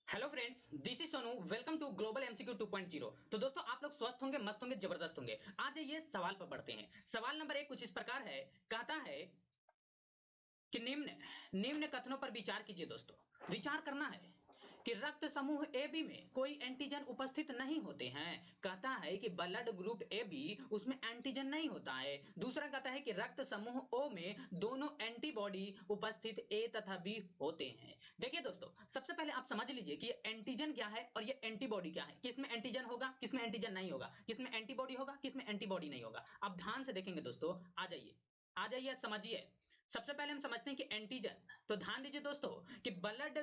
Hello friends, this is Sonu. Welcome to global MCQ 2.0। तो दोस्तों, आप लोग स्वस्थ होंगे, मस्त होंगे, जबरदस्त होंगे। आ जाइए सवाल पर बढ़ते हैं। सवाल नंबर 1 कुछ इस प्रकार है। कहता है कि निम्न निम्न कथनों पर विचार कीजिए। दोस्तों, विचार करना है कि रक्त समूह ए बी में कोई एंटीजन उपस्थित नहीं होते हैं। कहता है कि ब्लड ग्रुप ए बी उसमें एंटीजन नहीं होता है। दूसरा कहता है कि रक्त समूह ओ में दोनों एंटीबॉडी उपस्थित ए तथा बी होते हैं। देखिए दोस्तों, सबसे पहले आप समझ लीजिए कि ये एंटीजन क्या है और ये एंटीबॉडी क्या है। किसमें एंटीजन होगा, किसमें एंटीजन नहीं होगा, किसमें एंटीबॉडी होगा, किसमें एंटीबॉडी नहीं होगा। अब ध्यान से देखेंगे दोस्तों। आ जाइए समझिए। सबसे पहले हम समझते हैं कि एंटीजन। तो ध्यान दीजिए दोस्तों कि ब्लड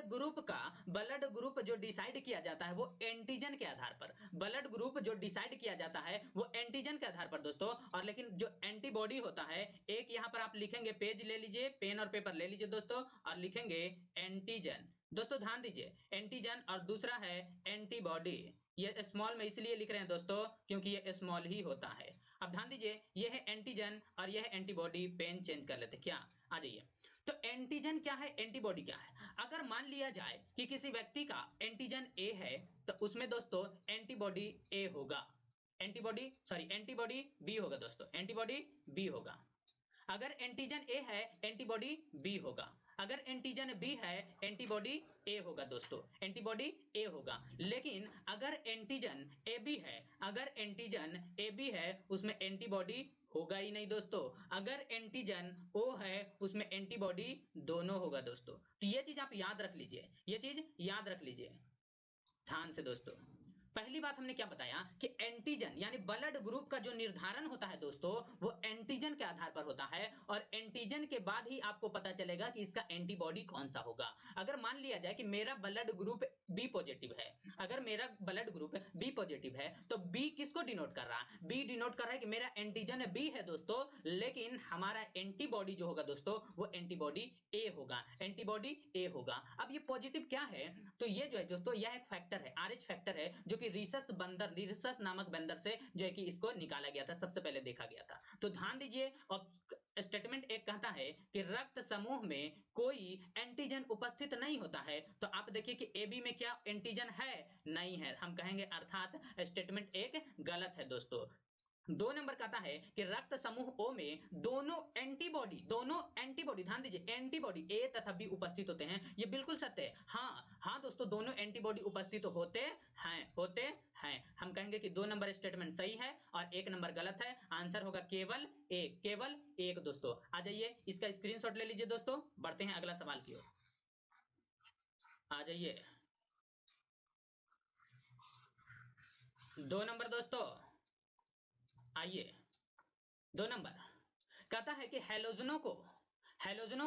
ग्रुप जो डिसाइड किया जाता है वो एंटीजन के आधार पर। ब्लड ग्रुप जो डिसाइड किया जाता है वो एंटीजन के आधार पर दोस्तों। और लेकिन जो एंटीबॉडी होता है, एक यहां पर आप लिखेंगे, पेज ले लीजिए, पेन और पेपर ले लीजिए दोस्तों, और लिखेंगे एंटीजन। दोस्तों ध्यान दीजिए, एंटीजन और दूसरा है एंटीबॉडी। ये स्मॉल में इसलिए लिख रहे हैं दोस्तों क्योंकि ये स्मॉल ही होता है। अब ध्यान दीजिए, ये है एंटीजन और ये है एंटीबॉडी। पेन चेंज कर लेते क्या, आ जाइए। तो एंटीजन क्या है, एंटीबॉडी क्या है। अगर मान लिया जाए कि किसी व्यक्ति का एंटीजन ए है तो उसमें दोस्तों एंटीबॉडी ए होगा, एंटीबॉडी बी होगा दोस्तों, एंटीबॉडी बी होगा। अगर एंटीजन ए है, एंटीबॉडी बी होगा। अगर एंटीजन बी है, एंटीबॉडी ए होगा दोस्तों, एंटीबॉडी ए होगा। लेकिन अगर एंटीजन ए बी है, उसमें एंटीबॉडी होगा ही नहीं दोस्तों। अगर एंटीजन ओ है, उसमें एंटीबॉडी दोनों होगा दोस्तों। तो ये चीज आप याद रख लीजिए, ध्यान से दोस्तों। पहली बात हमने क्या बताया कि एंटीजन यानी ब्लड ग्रुप का जो निर्धारण होता है दोस्तों, वो एंटीजन के आधार पर होता है। और एंटीजन के बाद ही आपको पता चलेगा कि इसका एंटीबॉडी कौन सा होगा। अगर मान लिया जाए कि मेरा ब्लड ग्रुप बी पॉजिटिव है, तो बी किसको डिनोट कर रहा है, बी डिनोट कर रहा है कि मेरा एंटीजन बी है दोस्तों, लेकिन हमारा एंटीबॉडी जो होगा दोस्तों वो एंटीबॉडी ए होगा। अब ये पॉजिटिव क्या है, तो ये जो है दोस्तों, यह एक फैक्टर है, आरएच फैक्टर है, जो कि रीसस नामक बंदर से जो है कि इसको निकाला गया था, सबसे पहले देखा गया था। तो ध्यान दीजिए। और स्टेटमेंट एक कहता है कि रक्त समूह में कोई एंटीजन उपस्थित नहीं होता है। तो आप देखिए कि ए बी में क्या एंटीजन है, नहीं है, हम कहेंगे अर्थात स्टेटमेंट एक गलत है दोस्तों। 2 नंबर कहता है कि रक्त समूह ओ में दोनों एंटीबॉडी, ध्यान दीजिए, एंटीबॉडी ए तथा बी उपस्थित होते हैं। ये बिल्कुल सत्य है। हाँ दोस्तों, दोनों एंटीबॉडी उपस्थित होते हैं। हम कहेंगे कि 2 नंबर स्टेटमेंट सही है और 1 नंबर गलत है। आंसर होगा केवल एक दोस्तों। आ जाइए, इसका स्क्रीनशॉट ले लीजिए दोस्तों। बढ़ते हैं अगला सवाल की ओर। आ जाइए, 2 नंबर दोस्तों, आइए। 2 नंबर कहता है कि हैलोजनों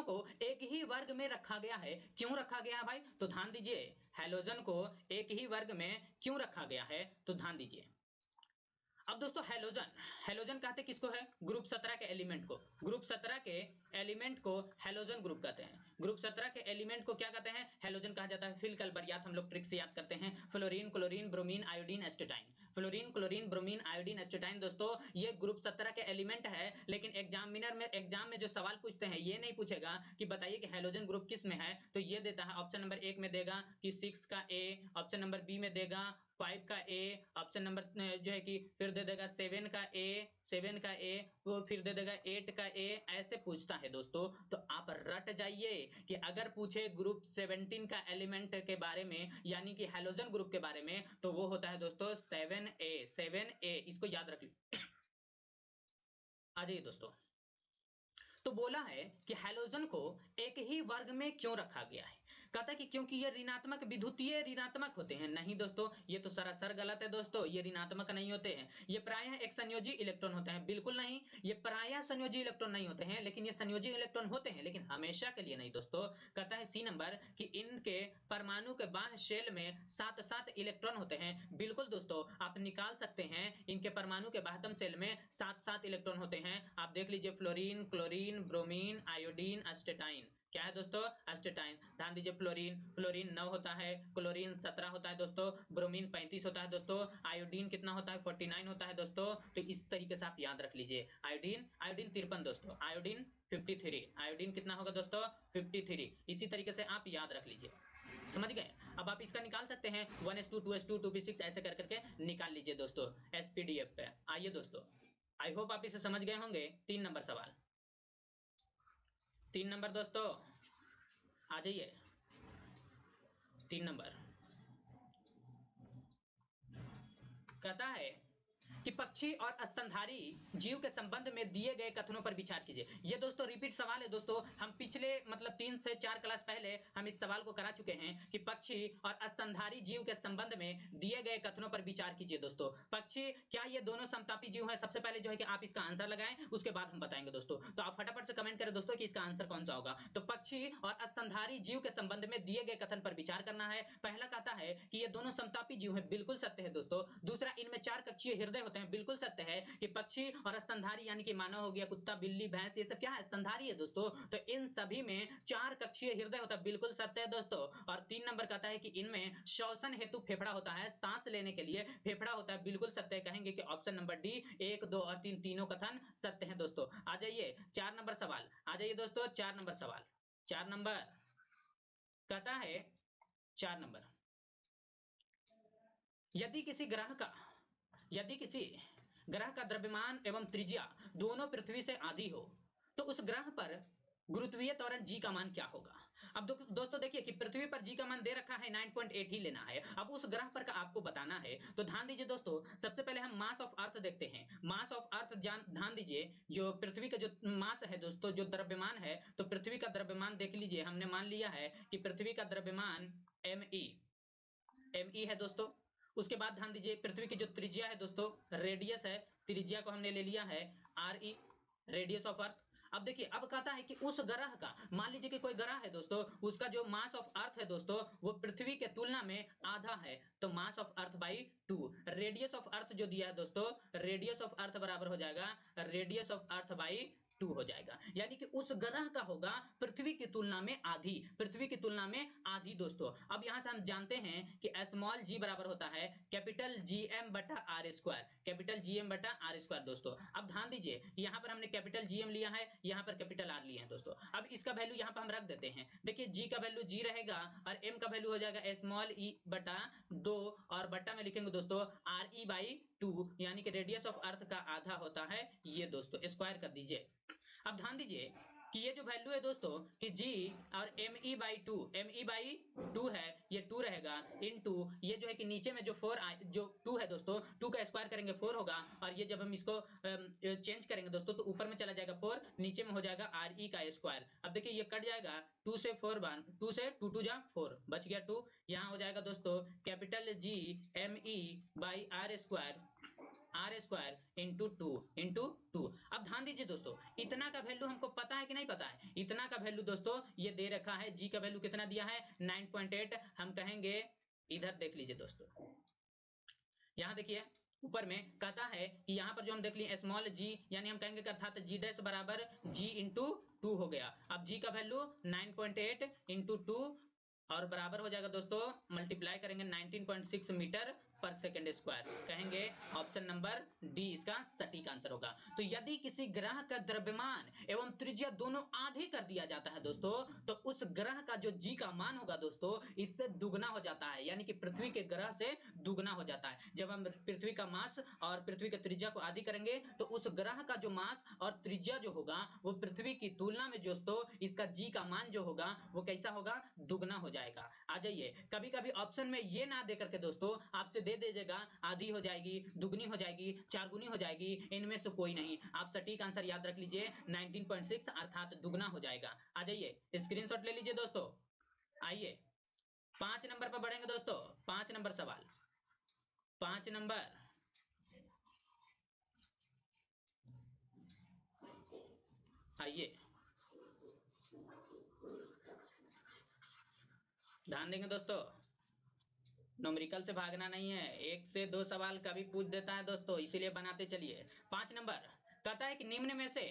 को एक ही वर्ग में रखा गया है। क्यों रखा गया है भाई, तो ध्यान दीजिए। हैलोजन को एक ही वर्ग में क्यों रखा गया है, तो ध्यान दीजिए। अब दोस्तों, हैलोजन कहते किसको है, ग्रुप 17 के एलिमेंट को। हैलोजन ग्रुप कहते हैं। ग्रुप 17 के एलिमेंट को क्या कहते हैं, हैलोजन कहा जाता है। फिल कलबरियात हम लोग ट्रिक से याद करते हैं। Fluorine, chlorine, bromine, iodine, astatine दोस्तों, ये ग्रुप 17 के एलिमेंट है। लेकिन एग्जाम में जो सवाल पूछते हैं, ये नहीं पूछेगा कि बताइए कि हैलोजन ग्रुप किस में है। तो ये देता है, ऑप्शन नंबर 1 में देगा कि 6 का ए, ऑप्शन नंबर बी में देगा 5 का ए, ऑप्शन नंबर जो है कि फिर दे देगा 7 का ए, वो फिर दे देगा 8 का ए। ऐसे पूछता है दोस्तों। तो आप रट जाइए कि अगर पूछे ग्रुप 17 का एलिमेंट के बारे में, यानी कि हैलोजन ग्रुप के बारे में, तो वो होता है दोस्तों 7A। इसको याद रख लीजिए। आ जाइए दोस्तों। तो बोला है कि हैलोजन को एक ही वर्ग में क्यों रखा गया है। कहता है कि क्योंकि ये ऋणात्मक विद्युतीय ऋणात्मक होते हैं। नहीं दोस्तों, ये तो सरासर गलत है दोस्तों। ये ऋणात्मक नहीं होते हैं, ये प्रायः एक संयोजी इलेक्ट्रॉन होते हैं। बिल्कुल नहीं, ये प्रायः संयोजी इलेक्ट्रॉन नहीं होते हैं, लेकिन ये संयोजी इलेक्ट्रॉन होते हैं, लेकिन हमेशा के लिए नहीं दोस्तों। कहता है सी नंबर कि इनके परमाणु के बाह्य शेल में 7 इलेक्ट्रॉन होते हैं। बिल्कुल दोस्तों, आप निकाल सकते हैं, इनके परमाणु के बाह्यतम शेल में 7 इलेक्ट्रॉन होते हैं। आप देख लीजिए, fluorine, chlorine, bromine, iodine, astatine. क्या है दोस्तों, एस्टेटाइन। ध्यान दीजिए, फ्लोरीन 9 होता है, क्लोरीन 17 होता है दोस्तों, ब्रोमीन 35 होता है दोस्तों, आयोडीन कितना होता है, 49 होता है दोस्तों। तो इस तरीके से आप याद रख लीजिए। आयोडीन 53 दोस्तों, आयोडीन 53, आयोडीन कितना होगा दोस्तों, 53। इसी तरीके से आप याद रख लीजिए, समझ गए। अब आप इसका निकाल सकते हैं 1s2 2s2 2p6 ऐसे कर करके निकाल लीजिए दोस्तों SPDF पे। आइए दोस्तों, आई होप आप इसे समझ गए होंगे। 3 नंबर सवाल, 3 नंबर दोस्तों आ जाइए। 3 नंबर कहता है कि पक्षी और स्तनधारी जीव के संबंध में दिए गए कथनों पर विचार कीजिए। ये दोस्तों रिपीट सवाल है दोस्तों, हम पिछले मतलब 3 से 4 क्लास पहले हम इस सवाल को करा चुके हैं कि पक्षी और स्तनधारी जीव के संबंध में दिए गए कथनों पर विचार कीजिए। दोस्तों पक्षी क्या ये दोनों समतापी जीव है? सबसे पहले जो है कि आप इसका आंसर लगाएं, उसके बाद हम बताएंगे दोस्तों। तो आप फटाफट से कमेंट करें दोस्तों कि इसका आंसर कौन सा होगा। तो पक्षी और स्तनधारी जीव के संबंध में दिए गए कथन पर विचार करना है। पहला कहता है कि ये दोनों समतापी जीव है, बिल्कुल सत्य है दोस्तों। दूसरा, इनमें 4 कक्षीय हृदय होते हैं, बिल्कुल सत्य है कि पक्षी और स्तनधारी यानी कि मानव हो गया, कुत्ता, बिल्ली, भैंस, ये सब क्या है? स्तनधारी है दोस्तों। तो इन सभी में 4 कक्षीय हृदय होता है, बिल्कुल सत्य है दोस्तों। और 3 नंबर कहता है कि इनमें श्वसन हेतु फेफड़ा होता है, सांस लेने के लिए फेफड़ा होता है, बिल्कुल सत्य है। कहेंगे कि ऑप्शन नंबर डी 1, 2 और 3 तीनों कथन सत्य है दोस्तों। आ जाइए 4 नंबर सवाल, आ जाइए दोस्तों 4 नंबर सवाल। 4 नंबर कहता है, 4 नंबर, यदि किसी ग्रह का द्रव्यमान एवं त्रिज्या दोनों पृथ्वी से आधी हो तो उस ग्रह पर गुरुत्वीय त्वरण g का मान क्या होगा? अब दोस्तों देखिए कि पृथ्वी पर g का मान दे रखा है 9.8 ही लेना है। अब उस ग्रह पर का आपको बताना है। तो ध्यान दीजिए दोस्तों, सबसे पहले हम मास ऑफ अर्थ देखते हैं। मास ऑफ अर्थ ध्यान दीजिए, जो पृथ्वी का जो मास है दोस्तों, जो द्रव्यमान है, तो पृथ्वी का द्रव्यमान देख लीजिए, हमने मान लिया है कि पृथ्वी का द्रव्यमान me है दोस्तों। उसके बाद ध्यान दीजिए पृथ्वी की जो त्रिज्या है दोस्तों, रेडियस है, त्रिज्या को हमने ले लिया है RE, रेडियस ऑफ अर्थ। अब देखिए, अब कहता है कि उस ग्रह का, मान लीजिए कि कोई ग्रह है दोस्तों, उसका जो मास ऑफ अर्थ है दोस्तों वो पृथ्वी के तुलना में आधा है, तो mass of earth by 2। Radius of earth जो दिया है दोस्तों, रेडियस ऑफ अर्थ बराबर हो जाएगा रेडियस ऑफ अर्थ बाई 2 हो जाएगा। यानी कि उस ग्रह का होगा पृथ्वी की तुलना में आधी, पृथ्वी की तुलना में आधी दोस्तों। अब यहां से हम जानते हैं कि स्मॉल g बराबर होता है कैपिटल GM बटा आर स्क्वायर, कैपिटल GM बटा आर स्क्वायर दोस्तों। अब ध्यान दीजिए, यहां पर हमने कैपिटल GM लिया है, यहां पर कैपिटल R लिए हैं दोस्तों। अब इसका वैल्यू यहां पर हम रख देते हैं। देखिए g का वैल्यू g रहेगा और m का वैल्यू हो जाएगा स्मॉल e बटा 2 और बटा में लिखेंगे दोस्तों RE बाई 2, यानी कि रेडियस ऑफ अर्थ का आधा होता है ये दोस्तों, स्क्वायर कर दीजिए। अब ध्यान दीजिए कि ये जो वैल्यू है दोस्तों कि g और me बाई 2 है, ये 2 रहेगा इनटू ये जो है कि नीचे में जो 4 जो 2 है दोस्तों, 2 का स्क्वायर करेंगे 4 होगा, और ये जब हम इसको चेंज करेंगे दोस्तों तो ऊपर में चला जाएगा 4, नीचे में हो जाएगा RE का स्क्वायर। अब देखिए ये कट जाएगा, 2 से 4 बार 2 से 2 2 जा 4, बच गया 2। यहाँ हो जाएगा दोस्तों capital G ME by R square into two. अब ध्यान दीजिए दोस्तों, इतना का वैल्यू हमको पता है कि नहीं पता है? इतना का वैल्यू दोस्तों ये दे रखा है, जी का वैल्यू कितना दिया है 9.8। हम कहेंगे, इधर देख लीजिए दोस्तों, यहां देखिए ऊपर में कहता है कि यहाँ पर जो हम देख लिए स्मॉल g, यानी हम कहेंगे कि अर्थात g डैश बराबर g इंटू 2 हो गया। अब g का वैल्यू 9.8 इंटू 2 और बराबर हो जाएगा दोस्तों, मल्टीप्लाई करेंगे 19.6 मीटर पर सेकंड स्क्वायर। कहेंगे ऑप्शन नंबर डी इसका सटीक आंसर होगा। तो यदि किसी ग्रह का द्रव्यमान एवं त्रिज्या दोनों आधे कर दिया जाता है दोस्तों, तो उस ग्रह का जो जी का मान होगा दोस्तों इससे दुगना हो जाता है, यानी कि पृथ्वी के ग्रह से दुगना हो जाता है। जब हम पृथ्वी का मास और पृथ्वी के त्रिज्या को आधी करेंगे तो उस ग्रह का जो मास और त्रिज्या जो होगा वो पृथ्वी की तुलना में दोस्तों इसका जी का मान जो होगा वो कैसा होगा? दुगना हो जाएगा। आ जाइए, कभी कभी ऑप्शन में ये ना दे करके दोस्तों आपसे दे दीजिएगा आधी हो जाएगी, दुगनी हो जाएगी, चारगुनी हो जाएगी, इनमें से कोई नहीं। आप सटीक आंसर याद रख लीजिए 19.6 अर्थात दुगना हो जाएगा। आ जाइए स्क्रीनशॉट ले लीजिए दोस्तों। आइए 5 नंबर पर बढ़ेंगे दोस्तों, 5 नंबर सवाल, 5 नंबर आइए ध्यान देंगे दोस्तों, न्यूमेरिकल से भागना नहीं है, 1 से 2 सवाल कभी पूछ देता है दोस्तों, इसीलिए बनाते चलिए। 5 नंबर कहता है कि निम्न में से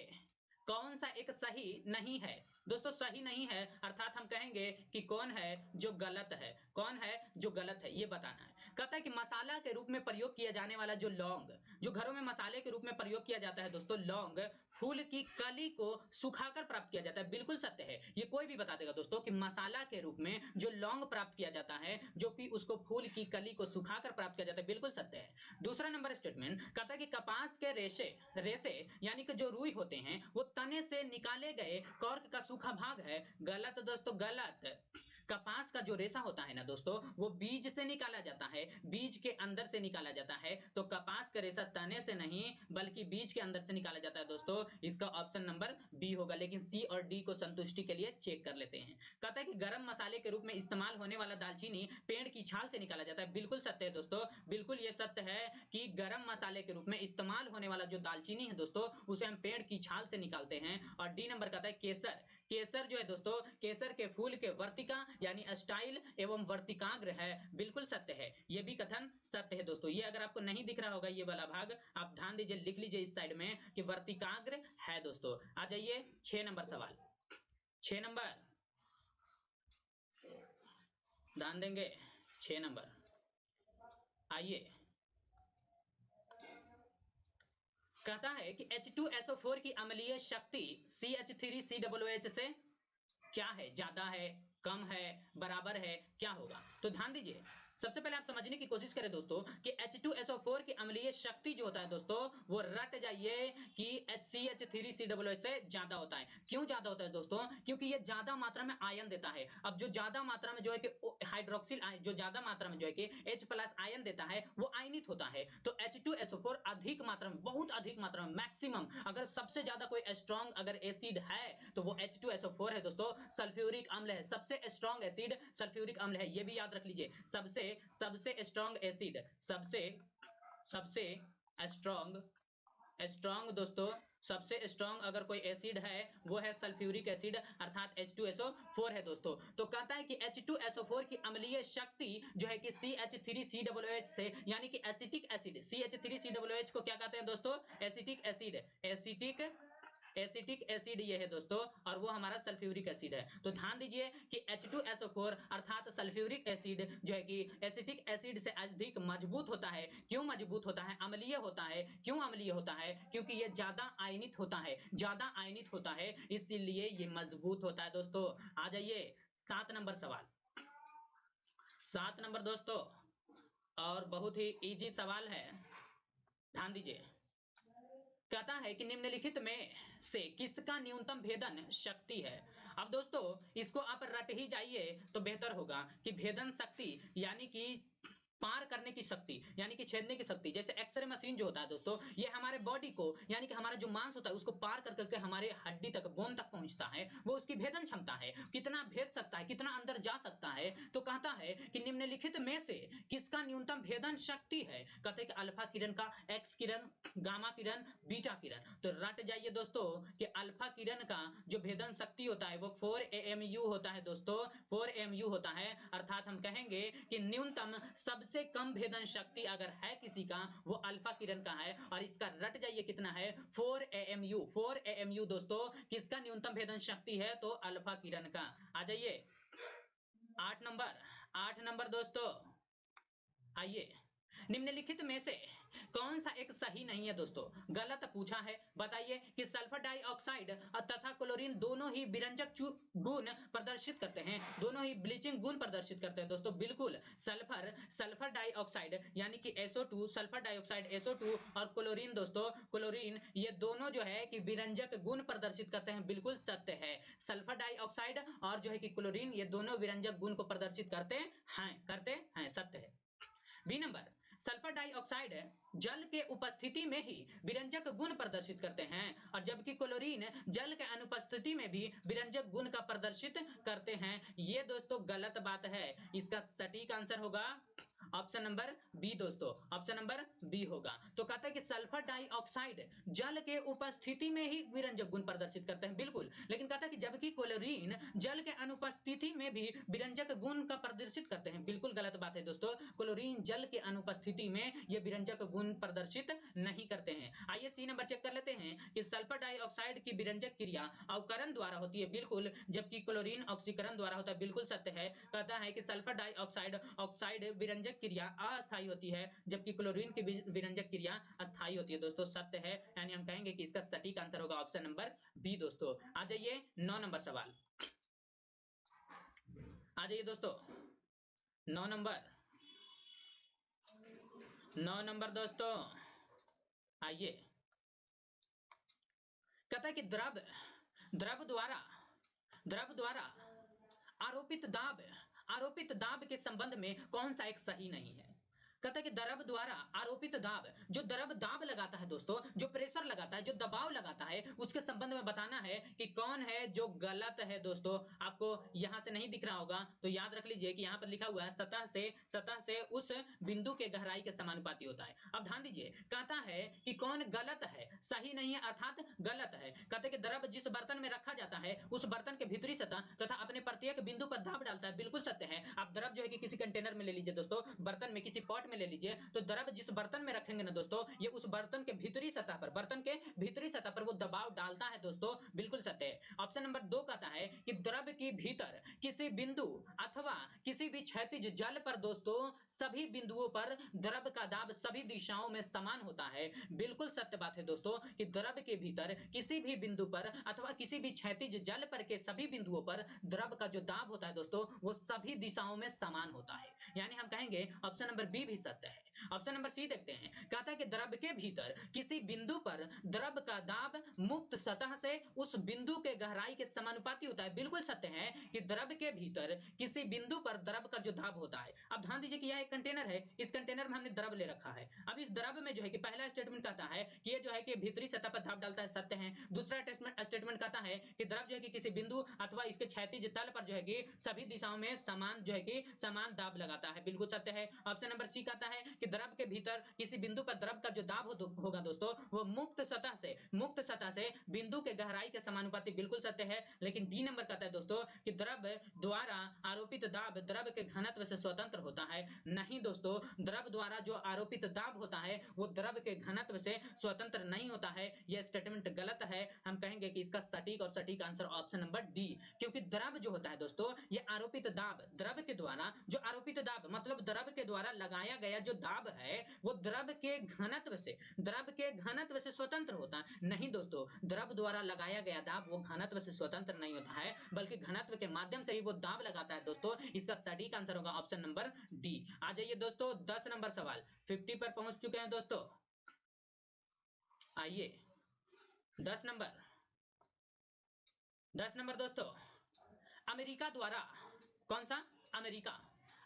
कौन सा एक सही नहीं है? दोस्तों सही नहीं है अर्थात हम कहेंगे कि कौन है जो गलत है। कौन है जो गलत है ये बताना है। कहता है कि मसाला के रूप में प्रयोग किया जाने वाला जो लौंग, जो घरों में मसाले के रूप में प्रयोग किया जाता है दोस्तों, लौंग फूल की कली को सुखाकर प्राप्त किया जाता है। बिल्कुल सत्य है, ये कोई भी बता देगा दोस्तों कि मसाला के रूप में जो लौंग प्राप्त किया जाता है, जो कि उसको फूल की कली को सुखाकर प्राप्त किया जाता है, बिल्कुल सत्य है। दूसरा नंबर स्टेटमेंट कहता है कि कपास के रेशे रेशे यानी कि जो रुई होते हैं वो तने से निकाले गए कॉर्क का सूखा भाग है। गलत दोस्तों, गलत। कपास का जो रेशा होता है ना दोस्तों, वो बीज से निकाला जाता है, बीज के अंदर से निकाला जाता है। तो कपास का रेशा तने से नहीं बल्कि बीज के अंदर से निकाला जाता है दोस्तों। इसका ऑप्शन नंबर बी होगा, लेकिन सी और डी को संतुष्टि के लिए चेक कर लेते हैं। कहता है कि गरम मसाले के रूप में इस्तेमाल होने वाला दालचीनी पेड़ की छाल से निकाला जाता है। बिल्कुल सत्य है दोस्तों, बिल्कुल ये सत्य है कि गरम मसाले के रूप में इस्तेमाल होने वाला जो दालचीनी है दोस्तों, उसे हम पेड़ की छाल से निकालते हैं। और डी नंबर कहता है केसर, केसर जो है दोस्तों, केसर के फूल के वर्तिका यानी स्टाइल एवं वर्तिकाग्र है। बिल्कुल सत्य है, ये भी कथन सत्य है दोस्तों। ये अगर आपको नहीं दिख रहा होगा ये वाला भाग, आप ध्यान दीजिए, लिख लीजिए इस साइड में कि वर्तिकाग्र है दोस्तों। आ जाइए 6 नंबर सवाल, 6 नंबर ध्यान देंगे, 6 नंबर आइए। कहता है कि H2SO4 की अम्लीय शक्ति CH3COOH से क्या है, ज्यादा है, कम है, बराबर है, क्या होगा? तो ध्यान दीजिए, सबसे पहले आप समझने की कोशिश करें दोस्तों कि H2SO4 की अम्लीय शक्ति जो होता है दोस्तों, वो रट जाइए कि CH3COOH से ज्यादा होता है। क्यों ज्यादा होता है दोस्तों? क्योंकि ये ज्यादा मात्रा में आयन देता है। अब जो ज्यादा मात्रा में जो है कि हाइड्रोक्सिल जो ज्यादा मात्रा में जो है कि H+ आयन देता है, वो आयनित होता है। तो H2SO4 अधिक मात्रा में, बहुत अधिक मात्रा में, मैक्सिमम, अगर सबसे ज्यादा कोई स्ट्रॉन्ग अगर एसिड है तो वो H2SO4 है दोस्तों। सल्फ्यूरिक अम्ल है, सबसे स्ट्रॉन्ग एसिड सल्फ्यूरिक अम्ल है, ये भी याद रख लीजिए। सबसे स्ट्रॉन्ग एसिड, सबसे स्ट्रॉन्ग दोस्तों, सबसे स्ट्रॉन्ग अगर कोई एसिड है वो है सल्फ्यूरिक एसिड अर्थात H2SO4 है दोस्तों। तो कहता है कि H2SO4 की अम्लीय शक्ति जो है कि CH3COOH से, यानी कि एसिटिक एसिड, CH3COOH को क्या कहते हैं दोस्तों? एसिटिक एसिड, एसिटिक एसिड ये है दोस्तों, और वो हमारा सल्फ्यूरिक एसिड है। तो ध्यान दीजिए कि H2SO4 अर्थात सल्फ्यूरिक एसिड जो है कि एसिटिक एसिड से अधिक मजबूत होता है। क्यों मजबूत होता है? अम्लीय होता है। क्यों अम्लीय होता है? क्योंकि ये ज्यादा आयनित होता है, ज्यादा आयनित होता है, इसीलिए ये मजबूत होता है दोस्तों। आ जाइए 7 नंबर सवाल, 7 नंबर दोस्तों, और बहुत ही इजी सवाल है, ध्यान दीजिए। कहता है कि निम्नलिखित में से किसका न्यूनतम भेदन शक्ति है? अब दोस्तों इसको आप रट ही जाइए तो बेहतर होगा कि भेदन शक्ति यानी कि पार करने की शक्ति, यानी कि छेदने की शक्ति। जैसे एक्सरे मशीन जो होता है दोस्तों, ये हमारे बॉडी को, यानी कि हमारा जो मांस होता है उसको पार कर करके हमारे हड्डी तक, बोन तक पहुंचता है, वो उसकी भेदन क्षमता है, कितना भेद सकता है, कितना अंदर जा सकता है। तो कहता है कि निम्नलिखित में से किसका न्यूनतम भेदन शक्ति है? कहते हैं कि अल्फा किरण का, एक्स किरण, गामा किरण, बीटा किरण। तो रट जाइए दोस्तों कि अल्फा किरण का जो भेदन शक्ति होता है वो 4 AMU होता है दोस्तों, 4 AMU होता है। अर्थात हम कहेंगे कि न्यूनतम सबसे कम भेदन शक्ति अगर है किसी का, वो अल्फा किरण का है। और इसका रट जाइए कितना है? 4 AMU, 4 AMU दोस्तों किसका न्यूनतम भेदन शक्ति है? तो अल्फा किरण का। आ जाइए 8 नंबर, 8 नंबर दोस्तों आइए। निम्नलिखित में से कौन सा एक सही नहीं है दोस्तों? गलत पूछा है, बताइए कि सल्फर डाइऑक्साइड तथा क्लोरीन दोनों ही विरंजक गुण प्रदर्शित करते हैं, दोनों ही ब्लीचिंग गुण प्रदर्शित करते हैं दोस्तों। बिल्कुल, सल्फर डाइऑक्साइड यानी कि SO2, सल्फर डाइऑक्साइड SO2 और क्लोरीन दोस्तों, क्लोरीन, ये दोनों जो है कि विरंजक गुण प्रदर्शित करते हैं। बिल्कुल सत्य है, सल्फर डाइऑक्साइड और जो है कि क्लोरीन, ये दोनों विरंजक गुण को प्रदर्शित करते हैं, सत्य है। बी नंबर, सल्फर डाइऑक्साइड जल के उपस्थिति में ही विरंजक गुण प्रदर्शित करते हैं, और जबकि क्लोरीन जल के अनुपस्थिति में भी विरंजक गुण का प्रदर्शित करते हैं। ये दोस्तों गलत बात है, इसका सटीक आंसर होगा ऑप्शन नंबर बी दोस्तों, ऑप्शन नंबर बी होगा। तो कहता है कि सल्फर डाइऑक्साइड जल के उपस्थिति में ही विरंजक गुण प्रदर्शित करते हैं, बिल्कुल। लेकिन कहता है कि जबकि क्लोरीन जल के अनुपस्थिति में भी विरंजक गुण का प्रदर्शित करते हैं, बिल्कुल गलत बात है दोस्तों। क्लोरीन लेकिन जल के अनुपस्थिति में ये विरंजक गुण प्रदर्शित नहीं करते हैं। आइए सी नंबर चेक कर लेते हैं कि सल्फर डाइऑक्साइड की विरंजक क्रिया अवकरण द्वारा होती है, बिल्कुल, जबकि क्लोरीन ऑक्सीकरण द्वारा होता है, बिल्कुल सत्य है। कहता है कि सल्फर डाइऑक्साइड ऑक्साइड विरंजक क्रिया अस्थायी होती है, जबकि क्लोरीन की विरंजक क्रिया अस्थायी होती है। दोस्तों सत्य है, यानी हम कहेंगे कि इसका सटीक आंसर होगा ऑप्शन नंबर बी। दोस्तों आ जाइए 9 नंबर सवाल, आ जाइए दोस्तों 9 नंबर, 9 नंबर दोस्तों आइए। कहता है कि द्रव द्वारा द्रव द्वारा आरोपित दाब के संबंध में कौन सा एक सही नहीं है। कहता है कि द्रव द्वारा आरोपित दाब, जो द्रव दाब लगाता है दोस्तों, जो प्रेशर लगाता है, जो दबाव लगाता है, उसके संबंध में बताना है कि कौन है जो गलत है। दोस्तों आपको यहां से नहीं दिख रहा होगा तो याद रख लीजिए कि यहां पर लिखा हुआ है सतह से उस बिंदु के गहराई के समानुपाती होता है। अब ध्यान दीजिए, कहता है कि कौन गलत है, सही नहीं है अर्थात गलत है। कहते हैं कि द्रव जिस बर्तन में रखा जाता है उस बर्तन के भीतरी सतह तथा अपने प्रत्येक बिंदु पर दाब डालता है, बिल्कुल सत्य है। आप द्रव जो है कि किसी कंटेनर में ले लीजिए दोस्तों, बर्तन में, किसी पॉट में ले लीजिए, तो द्रव जिस बर्तन में रखेंगे ना दोस्तों, ये उस बर्तन के भीतरी सतह पर, बर्तन के भीतरी सतह पर वो दबाव डालता है। दोस्तों बिल्कुल सत्य है। ऑप्शन नंबर 2 कहता है कि द्रव के भीतर किसी बिंदु अथवा किसी भी क्षैतिज जल पर दोस्तों सभी बिंदुओं पर द्रव का दाब सभी दिशाओं में समान होता है। बिल्कुल सत्य बात है दोस्तों कि द्रव के भीतर किसी भी बिंदु पर अथवा किसी भी क्षैतिज जल पर के सभी बिंदुओं पर द्रव का जो दाब होता है दोस्तों वो सभी दिशाओं में समान होता है, यानी हम कहेंगे ऑप्शन नंबर बी भी सत्य है। ऑप्शन नंबर सी देखते हैं, कहता है कि द्रव के भीतर किसी बिंदु पर द्रव का दाब मुक्त सतह से उस बिंदु के गहराई के समानुपाती होता है। बिल्कुल सत्य है कि द्रव के भीतर किसी बिंदु पर द्रव का जो दाब होता है। अब ध्यान दीजिए कि यह एक कंटेनर है, इस कंटेनर में हमने द्रव ले रखा है। अब इस द्रव में जो है कि पहला स्टेटमेंट कहता है कि ये जो है कि भीतरी सतह पर दाब डालता है, सत्य है। दूसरा स्टेटमेंट कहता है कि द्रव जो है कि किसी बिंदु अथवा इसके क्षैतिज तल पर जो है कि सभी दिशाओं में समान जो है कि समान दाब लगाता है, बिल्कुल सत्य है। ऑप्शन नंबर सी कहता है कि द्रव के भीतर किसी बिंदु पर द्रव का जो दाब होगा दोस्तों वो मुक्त सतह से बिंदु के गहराई के समानुपाती, बिल्कुल सत्य है। लेकिन डी नंबर कहता है दोस्तों कि द्रव द्वारा आरोपित दाब द्रव के घनत्व से स्वतंत्र होता है। नहीं दोस्तों, द्रव द्वारा जो आरोपित दाब होता है वो द्रव के घनत्व से स्वतंत्र नहीं होता है। यह स्टेटमेंट गलत है। हम कहेंगे कि इसका सटीक आंसर ऑप्शन नंबर डी, क्योंकि द्रव जो होता है दोस्तों ये आरोपित दाब, द्रव के द्वारा जो आरोपित दाब मतलब द्रव के द्वारा लगाया गया जो दाब है वो द्रव के घनत्व से स्वतंत्र होता है। नहीं दोस्तों, द्रव द्वारा लगाया गया दाब वो घनत्व से स्वतंत्र नहीं होता है, बल्कि घनत्व के माध्यम से ही वो दाब लगाता है। दोस्तों इसका सटीक आंसर होगा ऑप्शन नंबर डी। आ जाइए दोस्तों 10 नंबर सवाल, 50 पर पहुंच चुके हैं दोस्तों। आइए 10 नंबर, 10 नंबर दोस्तों, अमेरिका द्वारा, कौन सा,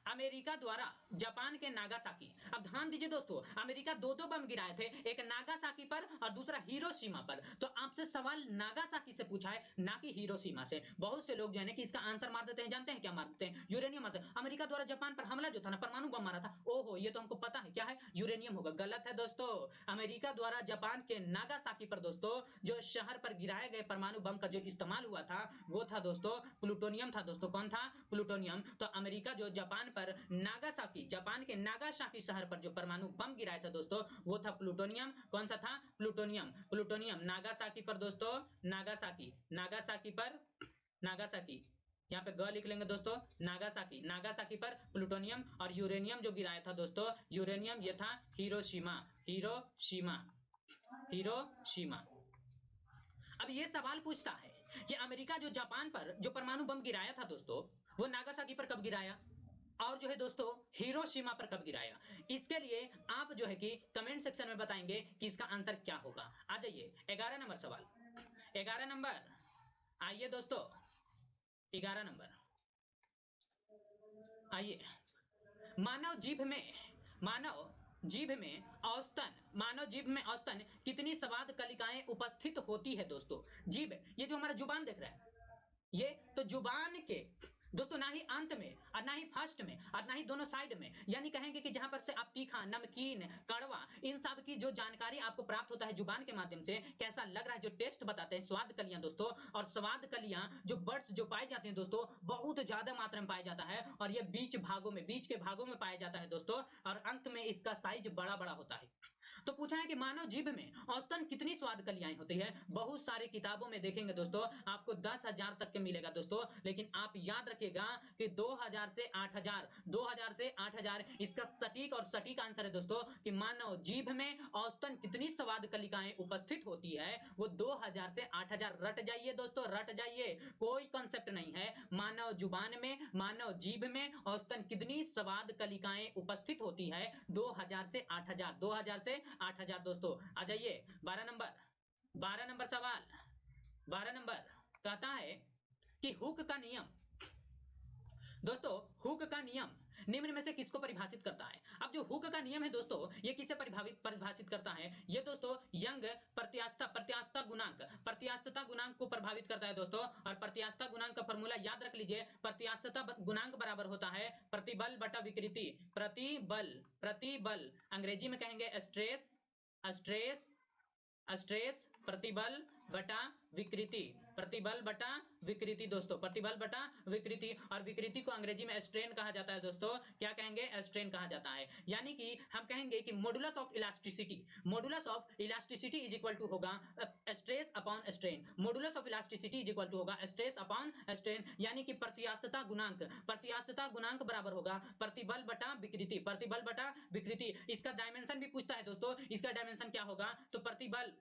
अमेरिका द्वारा जापान के नागासाकी। अब ध्यान दीजिए दोस्तों, अमेरिका दो बम गिराए थे, एक नागासाकी पर और दूसरा हिरोशिमा पर। तो आपसे सवाल नागासाकी से पूछा है, ना कि हिरोशिमा से। बहुत से लोग जो है ना कि इसका आंसर मार देते हैं, जानते हैं क्या मार देते हैं, यूरेनियम मारते हैं। अमेरिका द्वारा जापान पर हमला जो था ना, परमाणु बम मारा था, ओहो ये तो हमको पता है क्या है, यूरेनियम होगा। गलत है दोस्तों, अमेरिका द्वारा जापान के नागासाकी पर दोस्तों जो शहर पर गिराए गए परमाणु बम का जो इस्तेमाल हुआ था वो था दोस्तों प्लूटोनियम था। दोस्तों कौन था, प्लूटोनियम। तो अमेरिका जो जापान पर नागासाकी, जापान के नागासाकी शहर पर जो परमाणु बम गिराया था दोस्तों वो था प्लूटोनियम। कौन सा था, प्लूटोनियम नागासाकी पर दोस्तों, नागासाकी पर, नागासाकी, यहाँ पे ग लिख लेंगे दोस्तों, नागासाकी पर प्लूटोनियम। और यूरेनियम जो गिराया था दोस्तों, यूरेनियम ये था हिरोशिमा। अब ये सवाल पूछता है कि अमेरिका जो जापान पर जो परमाणु बम गिराया था दोस्तों वो नागासाकी पर कब गिराया और जो है दोस्तों हिरोशिमा पर कब गिराया। इसके लिए आप जो है कि कमेंट सेक्शन में बताएंगे कि इसका आंसर क्या होगा। आ जाइए 11 नंबर सवाल, 11 नंबर, आइए दोस्तों 11 नंबर, आइए। मानव जीभ में औसतन कितनी स्वाद कलिकाएं उपस्थित होती है दोस्तों। जीभ, ये जो हमारा जुबान देख रहा है, ये तो दोस्तों ना ही अंत में और ना ही फर्स्ट में और ना ही दोनों साइड में, यानी कहेंगे कि जहां पर से आप तीखा, नमकीन, कड़वा, इन सब की जो जानकारी आपको प्राप्त होता है जुबान के माध्यम से, कैसा लग रहा है, जो टेस्ट बताते हैं, स्वाद कलियां दोस्तों। और स्वाद कलियां जो बर्ड्स जो पाए जाते हैं दोस्तों, बहुत ज्यादा मात्रा में पाया जाता है और ये बीच के भागों में पाया जाता है दोस्तों। और अंत में इसका साइज बड़ा बड़ा होता है। तो पूछा है कि मानव जीभ में औसतन कितनी स्वाद कलियाएं होती है। बहुत सारी किताबों में देखेंगे दोस्तों, आपको 10,000 तक के मिलेगा दोस्तों, लेकिन आप याद रखिएगा कि 2000 से 8000, 2000 से 8000 इसका सटीक और सटीक आंसर है दोस्तों, कि मानव जीभ में औसतन कितनी स्वाद कलिकाएं उपस्थित होती है, वो 2000 से 8000। रट जाइए दोस्तों, रट जाइए, कोई कंसेप्ट नहीं है। मानव जुबान में, मानव जीभ में औसतन कितनी स्वाद कलिकाएं उपस्थित होती है, 2000 से 8000, 2000 से 8000 दोस्तों। आ जाइए 12 नंबर सवाल। 12 नंबर कहता है कि हुक का नियम, दोस्तों हुक का नियम निम्न में से किसको परिभाषित करता है। अब जो हुक का नियम है दोस्तों, ये किसे परिभाषित करता है, ये दोस्तों यंग प्रत्यास्थता गुणांक को प्रभावित करता है दोस्तों। और प्रत्यास्थता गुणांक का फॉर्मूला याद रख लीजिए, प्रत्यास्थता गुणांक बराबर होता है प्रतिबल बटा विकृति। प्रतिबल अंग्रेजी में कहेंगे स्ट्रेस, स्ट्रेस स्ट्रेस प्रतिबल बटा विकृति, प्रतिबल बटा विकृति दोस्तों, प्रतिबल बटा विकृति। और विकृति को अंग्रेजी में स्ट्रेन कहा जाता है दोस्तों, क्या कहेंगे, स्ट्रेन कहा जाता है। यानी कि हम कहेंगे कि modulus of elasticity is equal to होगा stress upon strain, modulus of elasticity is equal to होगा स्ट्रेस अपॉन स्ट्रेन। यानी कि प्रत्यास्थता गुणांक बराबर होगा प्रतिबल बटा विकृति, प्रतिबल बटा विकृति। इसका डायमेंशन भी पूछता है दोस्तों, इसका डायमेंशन क्या होगा, तो प्रतिबल,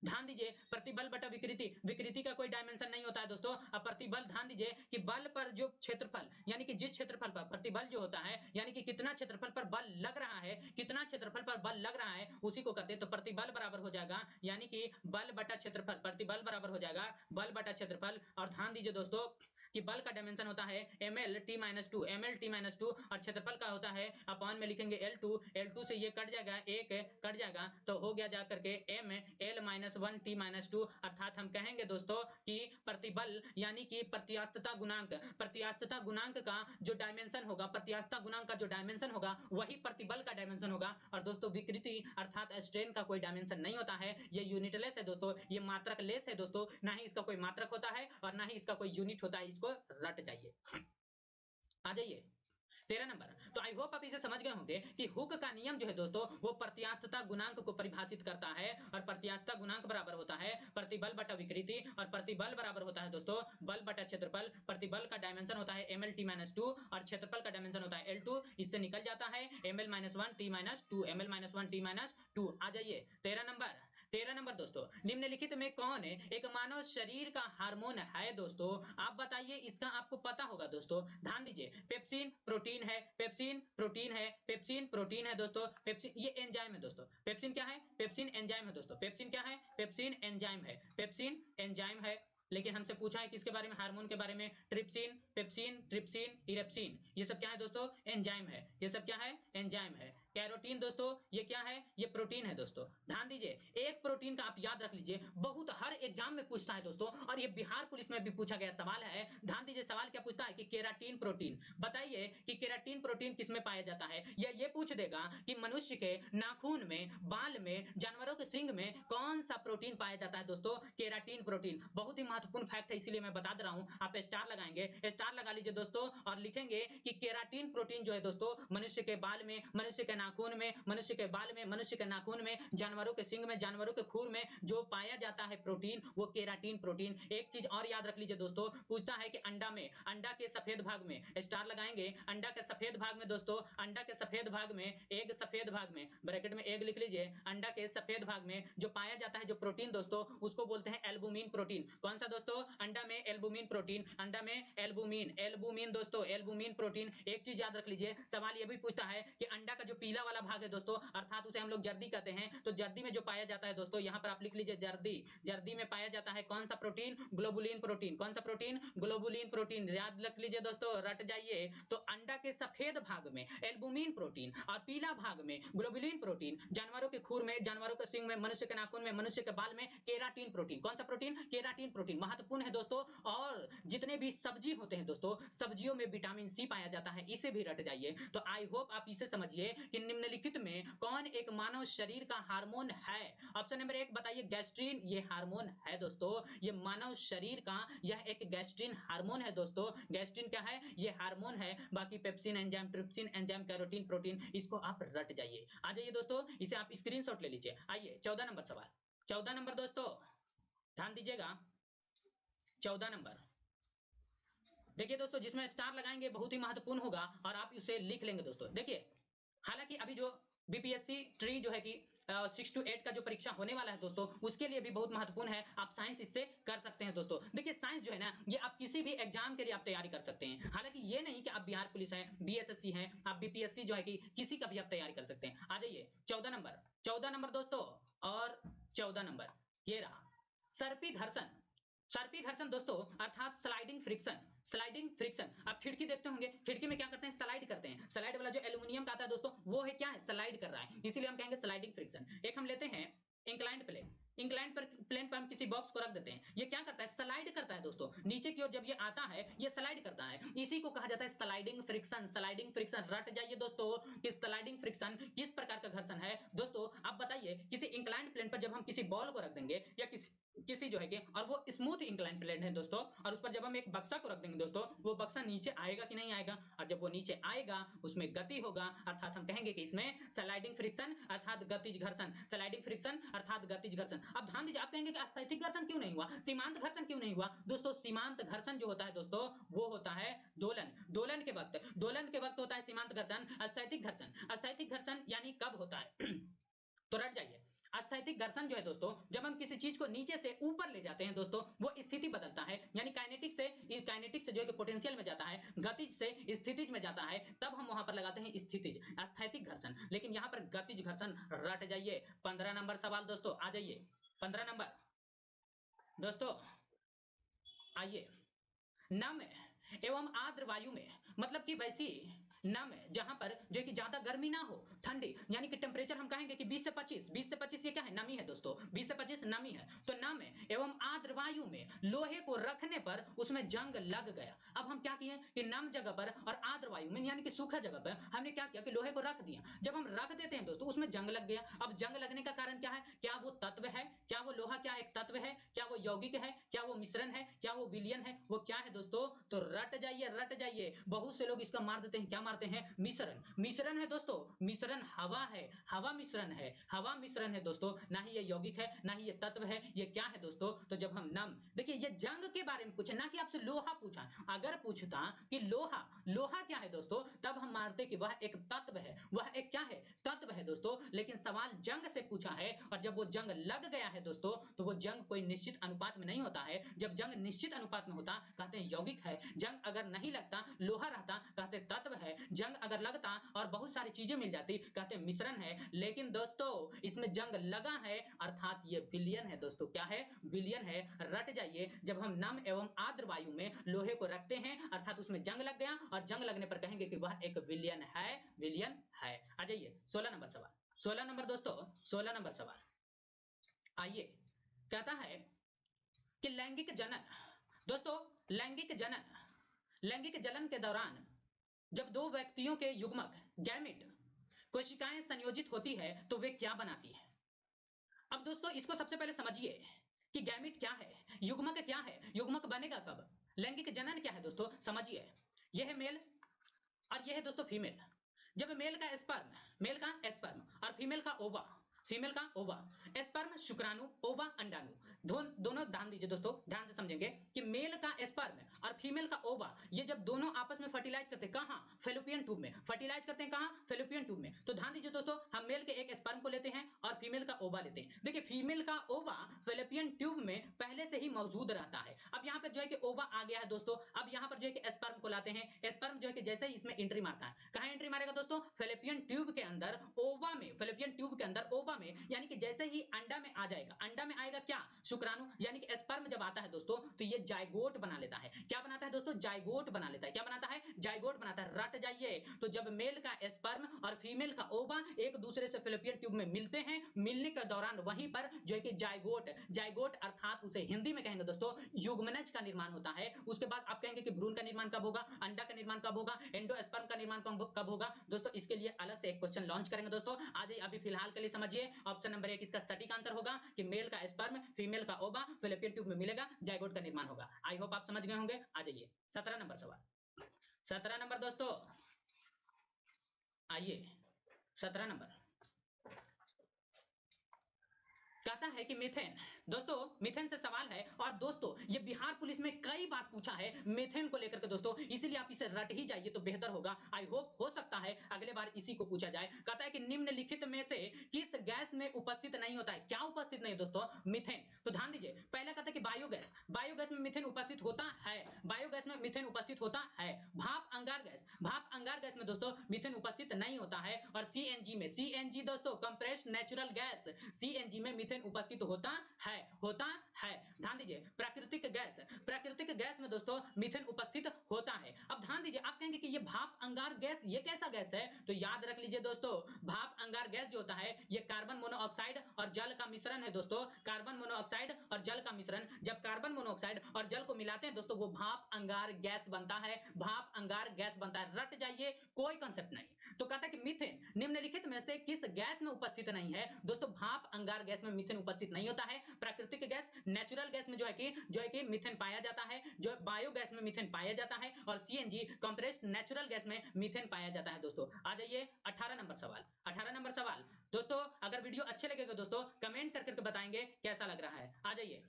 ध्यान दीजिए, प्रतिबल बटा विकृति, विकृति का कोई डायमेंशन नहीं होता है दोस्तों। अब प्रतिबल, ध्यान दीजिए कि बल पर जो क्षेत्रफल, यानी कि जिस क्षेत्रफल पर प्रतिबल जो होता है, यानी कि कितना क्षेत्रफल पर बल लग रहा है, कितना क्षेत्रफल पर बल लग रहा है, उसी को कहते हैं। तो प्रतिबल बराबर हो जाएगा, यानी कि बल बटा क्षेत्रफल, प्रतिबल बराबर हो जाएगा बल बटा क्षेत्रफल। और ध्यान दीजिए दोस्तों कि बल का डायमेंशन होता है ml_t-2, ml_t-2, और क्षेत्रफल का होता है अपॉन में लिखेंगे L2 से ये कट जाएगा, एक कट जाएगा, तो हो गया जा करके ml-1t-2। अर्थात हम कहेंगे दोस्तों कि प्रतिबल यानी कि प्रत्यास्थता गुणांक का जो डायमेंशन होगा, प्रत्यास्थता गुणांक का जो डायमेंशन होगा, वही प्रतिबल का डायमेंशन होगा। और दोस्तों विकृति अर्थात स्ट्रेन का कोई डायमेंशन नहीं होता है, ये यूनिटलेस है दोस्तों, ये मात्रक लेस है दोस्तों, ना ही इसका कोई मात्रक होता है और ना ही इसका कोई यूनिट होता है, इसको रट जाइए। आ जाइए 13 नंबर। तो आई होप आप इसे समझ गए होंगे कि हुक का नियम जो है दोस्तों, वो प्रत्यास्थता गुणांक को परिभाषित करता है। और प्रत्यास्थता गुणांक बराबर होता है प्रतिबल बटा विकृति, और प्रतिबल बराबर होता है दोस्तों बल बटा क्षेत्रफल। प्रतिबल का डायमेंशन होता है ml_t-2 और क्षेत्रफल का डायमेंशन होता है L2, इससे निकल जाता है ml-1t-2, ml-1t-2। आ जाइए 13 नंबर दोस्तों, निम्नलिखित में कौन एक मानव शरीर का हार्मोन है दोस्तों, आप बताइए, इसका आपको पता होगा दोस्तों। ध्यान दीजिए, पेप्सिन प्रोटीन है, पेप्सिन प्रोटीन है, पेप्सिन प्रोटीन है दोस्तों, पेप्सिन ये एंजाइम है दोस्तों। पेप्सिन क्या है, पेप्सिन एंजाइम है दोस्तों, पेप्सिन क्या है, पेप्सिन एंजाइम है, पेप्सिन एंजाइम है। लेकिन हमसे पूछा है किसके बारे में, हार्मोन के बारे में, ट्रिप्सिन, पेप्सिन, ट्रिप्सिन, इरेप्सिन, ये सब क्या है दोस्तों, एंजाइम है, ये सब क्या है, एंजाइम है। कैरोटीन दोस्तों ये क्या है, ये प्रोटीन है दोस्तों। ध्यान दीजिए, एक प्रोटीन का आप याद रख लीजिए, बहुत हर एग्जाम में पूछता है दोस्तों, और ये बिहार पुलिस में भी पूछा गया सवाल है। ध्यान दीजिए, सवाल क्या पूछता है कि केराटिन प्रोटीन, बताइए कि केराटिन प्रोटीन किसमें पाया जाता है। या ये पूछ देगा कि मनुष्य के नाखून में, बाल में, जानवरों के सींग में कौन सा प्रोटीन पाया जाता है दोस्तों, केराटिन प्रोटीन। बहुत ही महत्वपूर्ण फैक्ट है, इसीलिए मैं बता दे रहा हूं। आप स्टार लगाएंगे, स्टार लगा लीजिए दोस्तों, और लिखेंगे कि केराटिन प्रोटीन जो है दोस्तों, मनुष्य के बाल में, मनुष्य के नाखून में, मनुष्य के बाल में, मनुष्य के नाखून में, जानवरों के सींग में, जानवरों के खूर में जो पाया जाता है प्रोटीन, वो केराटिन प्रोटीन। एक चीज और याद रख लीजिए दोस्तों, पूछता है कि अंडा में, अंडा के सफेद भाग में, स्टार लगाएंगे, अंडा के सफेद भाग में दोस्तों, अंडा के सफेद भाग में, एग सफेद भाग में, ब्रैकेट में एग लिख लीजिए, अंडा के सफेद भाग में जो पाया जाता है जो प्रोटीन दोस्तों, उसको बोलते हैं एल्बुमिन प्रोटीन। कौन सा दोस्तों, अंडा में एल्बुमिन प्रोटीन, अंडा में एल्बुमिन, एल्बुमिन दोस्तों, एल्बुमिन प्रोटीन। एक चीज याद रख लीजिए, सवाल ये भी पूछता है कि अंडा का जो पीला वाला भाग है दोस्तों, अर्थात उसे हम लोग जर्दी कहते हैं। तो जर्दी में जो पाया जाता है दोस्तों, यहाँ पर आप लिख लीजिए जर्दी। जर्दी में पाया जाता है कौन सा प्रोटीन? Globulin protein. कौन सा प्रोटीन? Globulin protein. याद रख लीजिए दोस्तों, रट जाइए। तो अंडा के सफेद भाग में एल्बुमिन प्रोटीन और पीला भाग में ग्लोबुलिन प्रोटीन। जानवरों के खुर में, जानवरों के सिंग में, मनुष्य के नाखून में, मनुष्य के बाल में केराटिन प्रोटीन। कौन सा प्रोटीन? केराटिन प्रोटीन महत्वपूर्ण है दोस्तों। और जितने भी सब्जी होते हैं दोस्तों, सब्जियों में विटामिन सी पाया जाता है, इसे भी रट जाइए। तो आई होप आप इसे समझिए कि निम्नलिखित में कौन एक मानव शरीर का हार्मोन है? ऑप्शन नंबर 1 बताइए, गैस्ट्रीन ये हार्मोन है दोस्तों। ये मानव शरीर का यह एक गैस्ट्रीन हार्मोन है दोस्तों। गैस्ट्रीन क्या है? ये हार्मोन है। बाकी pepsin enzyme, trypsin enzyme, carotene protein, इसको आप रट जाइए। आ जाइए दोस्तों, इसे आप स्क्रीनशॉट ले लीजिए। आइए 14 नंबर सवाल। 14 नंबर दोस्तों ध्यान दीजिएगा। 14 नंबर देखिए दोस्तों, जिसमें स्टार लगाएंगे बहुत ही महत्वपूर्ण होगा और आप इसे लिख लेंगे दोस्तों। देखिए, हालांकि अभी जो बीपीएससी ट्री जो है कि 6 to 8 का जो परीक्षा होने वाला है दोस्तों, उसके लिए भी बहुत महत्वपूर्ण है। आप साइंस इससे कर सकते हैं दोस्तों। देखिए साइंस जो है ना, ये आप किसी भी एग्जाम के लिए आप तैयारी कर सकते हैं। हालांकि ये नहीं कि आप बिहार पुलिस हैं, बीएसएससी हैं, आप बीपीएससी जो है कि किसी का भी आप तैयारी कर सकते हैं। आ जाइए 14 नंबर। 14 नंबर दोस्तों, और 14 नंबर ये रहा, सर्पी घर्षण। सर्पी घर्षण दोस्तों अर्थात स्लाइडिंग फ्रिक्शन। स्लाइडिंग फ्रिक्शन, आप खिड़की देखते होंगे, खिड़की में क्या करते हैं? स्लाइड करते हैं। स्लाइड वाला जो एल्युमिनियम का आता है दोस्तों, वो है क्या है? स्लाइड कर रहा है, इसीलिए हम कहेंगे स्लाइडिंग फ्रिक्शन। एक हम लेते हैं इंक्लाइंड प्लेन। इंक्लाइंड पर प्लेन पर हम किसी बॉक्स को रख देते हैं, ये क्या करता है? स्लाइड करता है दोस्तों नीचे की ओर। जब ये आता है ये स्लाइड करता है, इसी को कहा जाता है स्लाइडिंग फ्रिक्शन। स्लाइडिंग फ्रिक्शन रट जाइए दोस्तों कि स्लाइडिंग फ्रिक्शन किस प्रकार का घर्षण है। दोस्तों आप बताइए, किसी इंक्लाइंड प्लेन पर जब हम किसी बॉल को रख देंगे या किसी किसी जो है कि, और वो स्मूथ इंक्लाइन प्लेन है दोस्तों, और उस पर जब हम एक बक्सा को रख देंगे दोस्तों, वो बक्सा नीचे आएगा कि नहीं आएगा? और जब वो नीचे आएगा उसमें गति होगा, अर्थात हम कहेंगे कि इसमें स्लाइडिंग फ्रिक्शन अर्थात गतिज घर्षण। स्लाइडिंग फ्रिक्शन अर्थात गतिज घर्षण। अब ध्यान दीजिए, आप कहेंगे कि स्थैतिक घर्षण क्यों नहीं हुआ, सीमांत घर्षण क्यों नहीं हुआ? दोस्तों सीमांत घर्षण जो होता है दोस्तों, वो होता है दोलन। दोलन के वक्त होता है सीमांत घर्षण। स्थैतिक घर्षण, स्थैतिक घर्षण यानी कब होता है? तो रट जाइए, स्थैतिक घर्षण जो है दोस्तों, जब हम किसी चीज को नीचे से ऊपर ले जाते हैं दोस्तों, वो स्थिति बदलता है। यानी काइनेटिक से जो है कि पोटेंशियल में जाता है, गतिज से स्थितिज में जाता है, तब हम वहां पर लगाते हैं स्थितिज, स्थैतिक घर्षण। लेकिन यहां पर गतिज घर्षण। रट जाइए। 15 नंबर सवाल दोस्तों, आ जाइए 15 नंबर दोस्तों। आइए, नम एवं आर्द्र वायु में, मतलब कि वैसी नम जहां पर जो कि ज्यादा गर्मी ना हो, ठंडी, यानी कि टेम्परेचर हम कहेंगे कि 20 से 25, 20 से 25 ये क्या है? नमी है दोस्तों, 20 से 25 नमी है। तो नम एवं आर्द्र वायु में लोहे को रखने पर उसमें जंग लग गया। अब हम क्या किए कि नम जगह पर और आर्द्र वायु में यानी कि सूखा जगह पर हमने क्या किया कि लोहे को रख दिया। जब हम रख देते हैं दोस्तों, उसमें जंग लग गया। अब जंग लगने का कारण क्या है? क्या वो तत्व है? क्या वो लोहा क्या एक तत्व है? क्या वो यौगिक है? क्या वो मिश्रण है? क्या वो विलयन है? वो क्या है दोस्तों? तो रट जाइए, रट जाइए। बहुत से लोग इसका मार देते हैं, क्या मारते हैं? मिश्रण। मिश्रण है दोस्तों, मिश्रण हवा है, हवा मिश्रण है, हवा मिश्रण है दोस्तों। ना ही ये यौगिक है, ना ही ये तत्व है, ये क्या है दोस्तों? तो जब हम नम, देखिए ये जंग के बारे में पूछे, ना कि आपसे लोहा पूछा। अगर पूछता कि लोहा, लोहा क्या है दोस्तों, तब हम मानते कि वह एक तत्व है, वह एक क्या है? तत्व है दोस्तों। लेकिन सवाल जंग से पूछा है, और जब वो जंग लग गया है दोस्तों, तो वो जंग कोई निश्चित अनुपात में नहीं होता है। जब जंग निश्चित अनुपात में होता, कहते हैं यौगिक है। जंग अगर नहीं लगता, लोहा रहता, कहते तत्व है। जंग अगर लगता और बहुत सारी चीजें मिल जाती, कहते मिश्रण है। लेकिन दोस्तों इसमें जंग लगा है, अर्थात ये विलयन है दोस्तों। क्या है? विलयन है। रट जाइए, जब हम नम एवं आर्द्र वायु में लोहे को रखते हैं, अर्थात उसमें जंग लग गया, और जंग लगने पर कहेंगे कि वह एक विलयन है, विलयन है। आ जाइए 16 नंबर सवाल। 16 नंबर दोस्तों, 16 नंबर सवाल। आइए, कहता है कि लैंगिक जनन। दोस्तों लैंगिक जनन, लैंगिक जनन के दौरान जब दो व्यक्तियों के युग्मक गैमेट कोशिकाएं संयोजित होती है, तो वे क्या बनाती है? अब दोस्तों इसको सबसे पहले समझिए कि गैमेट क्या है, युग्मक क्या है, युग्मक बनेगा कब, लैंगिक जनन क्या है दोस्तों, समझिए। यह है मेल और यह है दोस्तों फीमेल। जब मेल का स्पर्म और फीमेल का ओवा, फीमेल का ओवा, स्पर्म शुक्राणु, ओवा अंडाणु, दोनों ध्यान दीजिए दोस्तों, ध्यान से समझेंगे कि मेल का स्पर्म और फीमेल का ओवा, ये जब दोनों आपस में फर्टिलाइज करते हैं, कहां? फेलोपियन ट्यूब में फर्टिलाइज करते हैं। कहां? फेलोपियन ट्यूब में। तो ध्यान दीजिए दोस्तों, हम मेल के एक स्पर्म को लेते हैं और फीमेल का ओवा लेते हैं। देखिए फीमेल का ओवा फेलोपियन ट्यूब में पहले से ही मौजूद रहता है। अब यहाँ पर जो है कि ओवा आ गया है दोस्तों, अब यहाँ पर जो है कि स्पर्म को लाते हैं। स्पर्म जो है कि जैसे ही इसमें एंट्री मारता है, कहां एंट्री मारेगा दोस्तों? फेलोपियन ट्यूब के अंदर, शुक्राणु यानी कि स्पर्म जब आता है दोस्तों तो ये जाइगोट बना लेता है। क्या बनाता है दोस्तों? जाइगोट बना लेता है। क्या बनाता है? जाइगोट बनाता है। रट जाइए, तो जब मेल का स्पर्म और फीमेल का ओवा एक दूसरे से फैलोपियन ट्यूब में मिलते हैं, मिलने के दौरान वहीं पर जो है कि जाइगोट, जाइगोट अर्थात उसे हिंदी में कहेंगे दोस्तों युग्मनज का निर्माण होता है। उसके बाद आप कहेंगे कि भ्रूण का निर्माण कब होगा, अंडा का निर्माण कब होगा, एंडोस्पर्म का निर्माण कब होगा दोस्तों, इसके लिए अलग से एक क्वेश्चन लॉन्च करेंगे दोस्तों। आज अभी फिलहाल के लिए समझिए, ऑप्शन नंबर 1 इसका सटीक आंसर होगा कि मेल का स्पर्म फीमेल का ओवा फैलोपियन ट्यूब में मिलेगा, जाइगोट का निर्माण होगा। आई होप आप समझ गए होंगे। आ जाइए 17 नंबर सवाल। 17 नंबर दोस्तों, आइए 17 नंबर कहता है कि मीथेन, दोस्तों मीथेन से सवाल है और दोस्तों ये बिहार पुलिस में कई बार पूछा है मीथेन को लेकर के दोस्तों, इसीलिए आप इसे रट ही जाइए तो बेहतर होगा। आई होप हो सकता है अगले बार इसी को पूछा जाए। कहता है कि निम्नलिखित में से किस गैस में उपस्थित नहीं होता है? क्या उपस्थित नहीं है दोस्तों? मीथेन। तो ध्यान दीजिए, पहला कहता है कि बायोगैस, बायोगैस में मीथेन उपस्थित होता है, बायोगैस में मीथेन उपस्थित होता है। भाप अंगार गैस, भाप अंगार गैस में दोस्तों मीथेन उपस्थित नहीं होता है। और सीएनजी में, सीएनजी दोस्तों कंप्रेस्ड नेचुरल गैस, सीएनजी में मीथेन उपस्थित होता है, होता है। ध्यान दीजिए, प्राकृतिक गैस, प्राकृतिक गैस में दोस्तों मीथेन उपस्थित होता है। अब ध्यान दीजिए, आप कहेंगे कि ये भाप अंगार गैस ये कैसा गैस है? तो याद रख लीजिए दोस्तों, भाप अंगार गैस जो होता है ये कार्बन मोनोऑक्साइड और जल का मिश्रण है दोस्तों, कार्बन मोनोऑक्साइड और जल का मिश्रण। जब कार्बन मोनोऑक्साइड और जल को मिलाते हैं दोस्तों वो भाप अंगार गैस बनता है, भाप अंगार गैस बनता है। रट जाइए, कोई कंसेप्ट नहीं। तो कहता है कि मीथेन निम्नलिखित में से किस गैस में उपस्थित नहीं है? दोस्तों भाप अंगार गैस में मीथेन उपस्थित नहीं होता है। प्राकृतिक गैस नेचुरल गैस में जो है कि मीथेन पाया जाता है, जो बायोगैस में मीथेन पाया जाता है, और सीएनजी कंप्रेस्ड नेचुरल गैस में मीथेन पाया जाता है दोस्तों। आ जाइए 18 नंबर सवाल। 18 नंबर सवाल दोस्तों, अगर वीडियो अच्छे लगेगा दोस्तों कमेंट करके बताएंगे कैसा लग रहा है। आ जाइए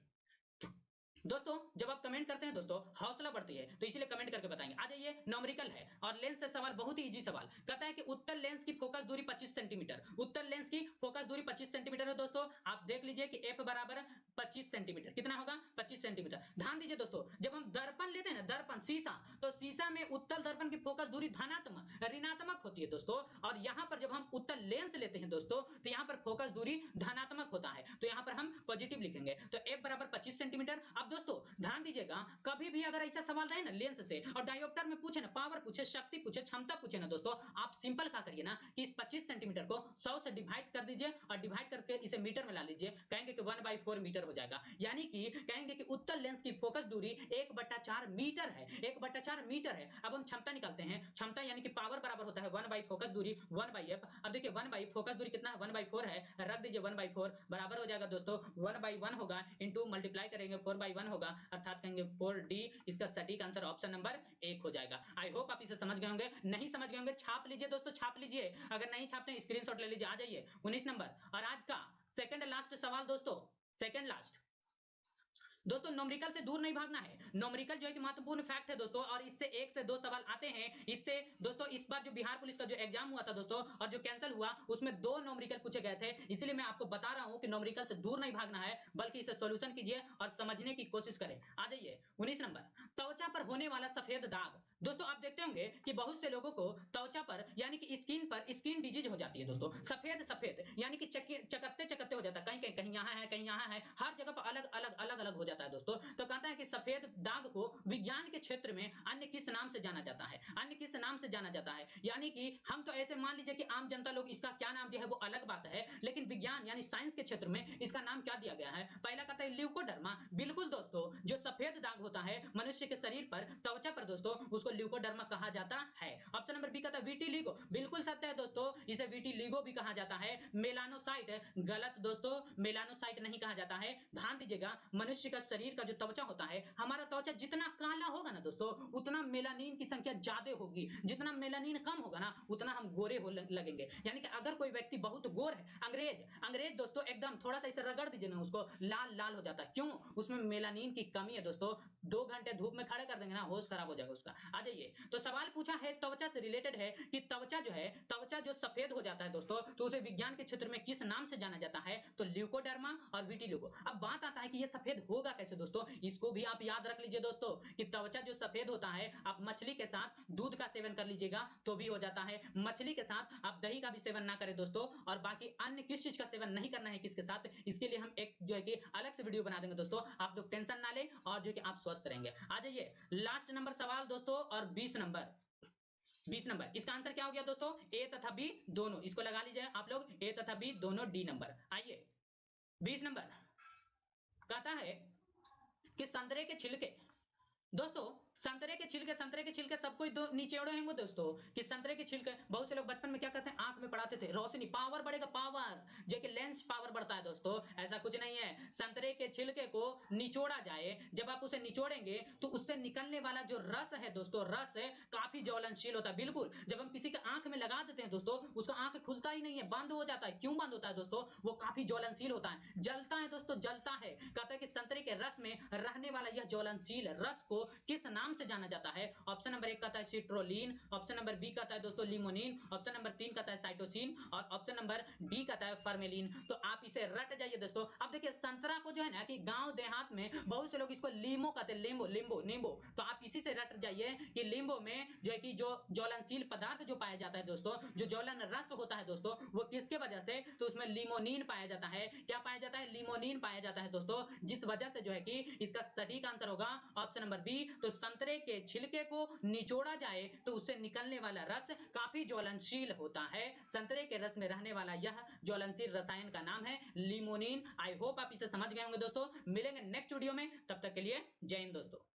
दोस्तों, जब आप कमेंट करते हैं दोस्तों हौसला बढ़ती है, तो इसलिए कमेंट करके बताएंगे। आ जाइए, न्यूमेरिकल है और लेंस से सवाल, बहुत ही इजी सवाल। कहता है कि उत्तल लेंस की फोकस दूरी 25 सेंटीमीटर, उत्तल लेंस की फोकस दूरी 25 सेंटीमीटर है दोस्तों। आप देख लीजिए कि एफ बराबर 25 सेंटीमीटर, कितना होगा? 25 सेंटीमीटर। ध्यान दीजिए दोस्तों, जब हम दर्पण लेते हैं ना, दर्पण शीशा, तो शीशा में उत्तल दर्पण की फोकस दूरी धनात्मक ऋणात्मक होती है दोस्तों, और यहां पर जब हम उत्तल लेंस लेते हैं दोस्तों तो यहां पर फोकस दूरी धनात्मक होता है, तो यहां पर हम पॉजिटिव लिखेंगे। तो एफ बराबर 25 सेंटीमीटर। अब दोस्तों ध्यान दीजिएगा, कभी भी अगर ऐसा सवाल रहे ना लेंस से और डायोप्टर में पूछे ना, पावर पूछे, शक्ति पूछे, क्षमता पूछे ना दोस्तों, आप सिंपल क्या करिए ना कि इस 25 सेंटीमीटर को 100 से डिवाइड कर दीजिए और डिवाइड करके इसे मीटर में ला लीजिए, कहेंगे कि 1/4 मीटर हो जाएगा। यानी कि कहेंगे कि उत्तल लेंस की फोकस दूरी 1/4 मीटर है, 1/4 मीटर है। अब हम क्षमता निकालते हैं, क्षमता यानी कि पावर बराबर होता है 1 बाई फोकस दूरी 1/f। अब देखिए 1 बाई फोकस दूरी कितना है? 1/4 है, रख दीजिए 1/4 बराबर हो जाएगा दोस्तों 1/1 होगा, इंटू मल्टीप्लाई करेंगे 4/1 होगा, अर्थात कहेंगे 4d। इसका सटीक आंसर ऑप्शन नंबर 1 हो जाएगा। आई होप आप इसे समझ गए होंगे। नहीं समझ गए होंगे छाप लीजिए दोस्तों, छाप लीजिए, अगर नहीं छापते हैं स्क्रीनशॉट ले लीजिए। आ जाइए 19 नंबर और आज का सेकंड लास्ट सवाल दोस्तों, सेकंड लास्ट। दोस्तों न्यूमेरिकल से दूर नहीं भागना है, न्यूमेरिकल जो है कि महत्वपूर्ण फैक्ट है दोस्तों, और इससे 1 से 2 सवाल आते हैं। इससे दोस्तों इस बार जो बिहार पुलिस का जो एग्जाम हुआ था दोस्तों और जो कैंसिल हुआ उसमें 2 न्यूमेरिकल पूछे गए थे, इसीलिए मैं आपको बता रहा हूं कि न्यूमेरिकल से दूर नहीं भागना है बल्कि इसे सॉल्यूशन कीजिए और समझने की कोशिश करें। आ जाइए 19 नंबर, त्वचा पर होने वाला सफेद दाग। दोस्तों आप देखते होंगे कि बहुत से लोगों को त्वचा पर यानी कि स्किन पर स्किन डिजीज हो जाती है दोस्तों, सफेद सफेद यानी कि चकत्ते चकत्ते हो जाता है, कहीं कहीं कहीं यहाँ है, कहीं यहाँ है, हर जगह पर अलग अलग अलग अलग हो जाता है दोस्तों। तो कहता है कि सफेद दाग को विज्ञान के क्षेत्र में अन्य किस नाम से जाना जाता है? अन्य किस नाम से जाना जाता है? यानी कि हम तो ऐसे मान लीजिए कि आम जनता लोग इसका क्या नाम दिया है वो अलग बात है, लेकिन विज्ञान यानी साइंस के क्षेत्र में इसका नाम क्या दिया गया है? पहला कहता है ल्यूकोडर्मा। बिल्कुल दोस्तों, जो सफेद दाग होता है मनुष्य के शरीर पर, त्वचा पर दोस्तों, उसको ल्यूकोडर्मा कहा जाता है। ऑप्शन नंबर बी कहता है विटिलिगो। बिल्कुल सत्य है दोस्तों, इसे विटिलिगो भी कहा जाता है। मेलानोसाइट गलत दोस्तों, मेलानोसाइट नहीं कहा जाता है। ध्यान दीजिएगा, मनुष्य का शरीर का जो त्वचा होता है, हमारा त्वचा जितना काला होगा ना दोस्तों उतना मेलानिन की संख्या ज्यादा होगी, जितना मेलानिन कम होगा ना उतना हम गोरे हो लगेंगे। यानी कि अगर कोई व्यक्ति बहुत गोर है, अंग्रेज अंग्रेज दोस्तों एकदम थोड़ा सा इसे रगड़ दीजिए ना उसको लाल लाल हो जाता है, क्यों? उसमें मेलानिन की कमी है दोस्तों। 2 घंटे धूप में खड़े कर देंगे ना होश खराब हो जाएगा उसका। आ जाइए, तो सवाल पूछा है त्वचा से रिलेटेड है कि त्वचा जो है, त्वचा जो सफेद हो जाता है दोस्तों तो उसे विज्ञान के क्षेत्र में किस नाम से जाना जाता है? तो ल्यूकोडर्मा और विटिलिगो। अब बात आता है कि ये सफेद होगा कैसे दोस्तों, इसको भी आप याद रख लीजिए दोस्तों। कि त्वचा जो सफेद होता है, आप मछली के साथ दूध का सेवन कर लीजिएगा तो भी हो जाता है। मछली के साथ आप दही का भी सेवन ना करें दोस्तों, और बाकी अन्य किस चीज का सेवन नहीं करना है किसके साथ, इसके लिए हम एक जो है कि अलग से वीडियो बना देंगे दोस्तों। आप लोग टेंशन ना लें और जो है कि आप स्वस्थ रहेंगे। आ जाइए लास्ट नंबर सवाल दोस्तों, और 20 नंबर इसका आंसर क्या हो गया दोस्तों, ए तथा बी दोनों। इसको लगा लीजिए आप लोग, ए तथा बी दोनों डी नंबर। आइए 20 नंबर कहता है कि संतरे के छिलके, दोस्तों संतरे के छिलके सबको निचेड़े होंगे दोस्तों, कि संतरे के छिलके बहुत से लोग बचपन में क्या करते हैं, आंख में पढ़ाते थे रोशनी पावर बढ़ेगा, पावर जो कि लेंस पावर बढ़ता है दोस्तों, ऐसा कुछ नहीं है। संतरे के छिलके को निचोड़ा जाए, जब आप उसे निचोड़ेंगे तो उससे निकलने वाला जो रस है दोस्तों, रस काफी ज्वलनशील होता है। बिल्कुल जब हम किसी के आंख में लगा देते हैं दोस्तों, उसका आंख खुलता ही नहीं है, बंद हो जाता है। क्यों बंद होता है दोस्तों, वो काफी ज्वलनशील होता है, जलता है दोस्तों, जलता है। कहता है कि संतरे के रस में रहने वाला यह ज्वलनशील रस को किस नाम से जाना जाता है। ऑप्शन नंबर 1 कहता है सिट्रोलिन, ऑप्शन नंबर बी कहता है दोस्तों लिमोनिन, ऑप्शन नंबर 3 कहता है साइटोसिन, और ऑप्शन नंबर डी कहता है फॉर्मेलिन। तो आप इसे रट जाइए दोस्तों। अब देखिए संतरा को जो है ना कि गांव देहात में बहुत से लोग इसको लीमो कहते हैं, लींबो लींबो नींबो, तो आप इसी से रट जाइए कि लींबो में जो है कि जो ज्वलनशील पदार्थ जो पाया जाता है दोस्तों, जो ज्वलन रस होता है दोस्तों, वो किसके वजह से, तो उसमें लिमोनिन पाया जाता है। क्या पाया जाता है, लिमोनिन पाया जाता है दोस्तों, जिस वजह से जो है कि इसका सटीक आंसर होगा ऑप्शन नंबर बी। तो संतरे के छिलके को निचोड़ा जाए तो उससे निकलने वाला रस काफी ज्वलनशील होता है। संतरे के रस में रहने वाला यह ज्वलनशील रसायन का नाम है लिमोनिन। आई होप आप इसे समझ गए होंगे दोस्तों। मिलेंगे नेक्स्ट वीडियो में, तब तक के लिए जय हिंद दोस्तों।